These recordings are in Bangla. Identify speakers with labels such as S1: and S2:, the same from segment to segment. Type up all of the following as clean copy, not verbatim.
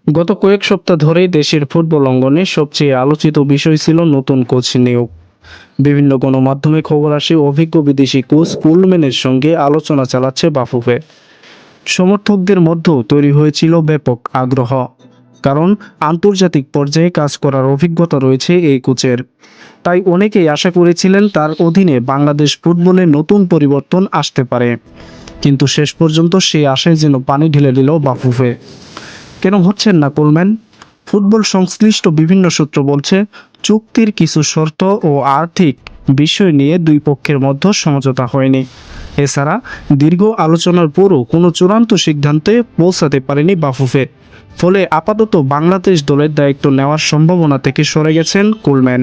S1: গত কয়েক সপ্তাহ ধরেই দেশের ফুটবল অঙ্গনে সবচেয়ে আলোচিত বিষয় ছিল নতুন কোচ নিয়োগ। বিভিন্ন গণমাধ্যমে খবর আসে অভিজ্ঞ বিদেশি কোচ কুলম্যানের সঙ্গে আলোচনা চালাচ্ছে বাফুফে। সমর্থকদের মধ্যেও তৈরি হয়েছিল ব্যাপক আগ্রহ, কারণ আন্তর্জাতিক পর্যায়ে কাজ করার অভিজ্ঞতা রয়েছে এই কোচের। তাই অনেকেই আশা করেছিলেন তার অধীনে বাংলাদেশ ফুটবলে নতুন পরিবর্তন আসতে পারে। কিন্তু শেষ পর্যন্ত সেই আশায় যেন পানি ঢেলে দিল বাফুফে। কেন হচ্ছেন না কোলম্যান? ফুটবল সংশ্লিষ্ট বিভিন্ন সূত্র বলছে, চুক্তির কিছু শর্ত ও আর্থিক বিষয় নিয়ে দুই পক্ষের মধ্যে সমঝোতা হয়নি। এছাড়া দীর্ঘ আলোচনার পরও কোনো চূড়ান্ত সিদ্ধান্তে পৌঁছাতে পারেনি বাফুফে। ফলে আপাতত বাংলাদেশ দলের দায়িত্ব নেওয়ার সম্ভাবনা থেকে সরে গেছেন কোলম্যান।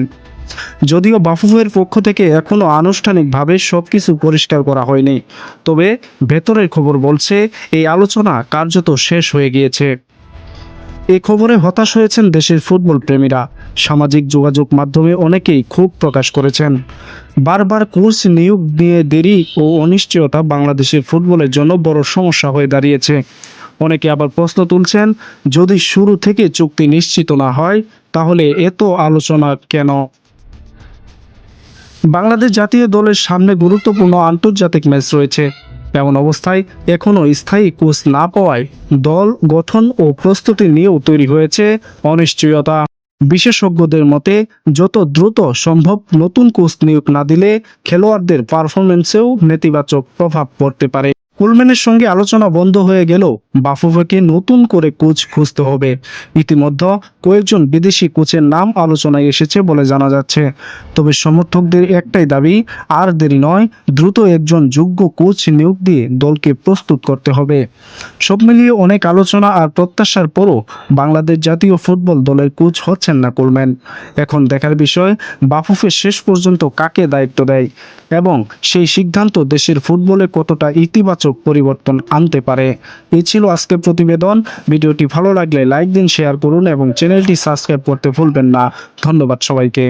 S1: যদিও বাফুফের পক্ষ থেকে এখনও আনুষ্ঠানিকভাবে সবকিছু পরিষ্কার করা হয়নি, তবে ভেতরের খবর বলছে এই আলোচনা কার্যত শেষ হয়ে গিয়েছে। এই খবরে হতাশ হয়েছেন দেশের ফুটবল প্রেমীরা। সামাজিক যোগাযোগ মাধ্যমে অনেকেই ক্ষোভ প্রকাশ করেছেন। বারবার কোচ নিয়োগ নিয়ে দেরি ও অনিশ্চয়তা বাংলাদেশের ফুটবলের জন্য বড় সমস্যা হয়ে দাঁড়িয়েছে। অনেকে আবার প্রশ্ন তুলছেন, যদি শুরু থেকে চুক্তি নিশ্চিত না হয় তাহলে এত আলোচনা কেন? বাংলাদেশ জাতীয় দলের সামনে গুরুত্বপূর্ণ আন্তর্জাতিক ম্যাচ রয়েছে। এমন অবস্থায় এখনও স্থায়ী কোচ না পাওয়ায় দল গঠন ও প্রস্তুতি নিয়েও তৈরি হয়েছে অনিশ্চয়তা। বিশেষজ্ঞদের মতে, যত দ্রুত সম্ভব নতুন কোচ নিয়োগ না দিলে খেলোয়াড়দের পারফরম্যান্সেও নেতিবাচক প্রভাব পড়তে পারে। কোলম্যানের সঙ্গে আলোচনা বন্ধ হয়ে গেলেও বাফুফেকে নতুন করে কোচ খুঁজতে হবে। ইতিমধ্যে কয়েকজন বিদেশি কোচের নাম আলোচনায় এসেছে বলে জানা যাচ্ছে। তবে সমর্থকদের একটাই দাবি, আর দেরি নয়, দ্রুত একজন যোগ্য কোচ নিয়োগ দিয়ে দলকে প্রস্তুত করতে হবে। সব মিলিয়ে অনেক আলোচনা আর প্রত্যাশার পরও বাংলাদেশ জাতীয় ফুটবল দলের কোচ হচ্ছেন না কোলম্যান। এখন দেখার বিষয়, বাফুফে শেষ পর্যন্ত কাকে দায়িত্ব দেয় এবং সেই সিদ্ধান্ত দেশের ফুটবলে কতটা ইতিবাচক পরিবর্তন আনতে পারে। এই ছিল আজকের প্রতিবেদন। ভিডিওটি ভালো লাগলে লাইক দিন, শেয়ার করুন এবং চ্যানেলটি সাবস্ক্রাইব করতে ভুলবেন না। ধন্যবাদ সবাইকে।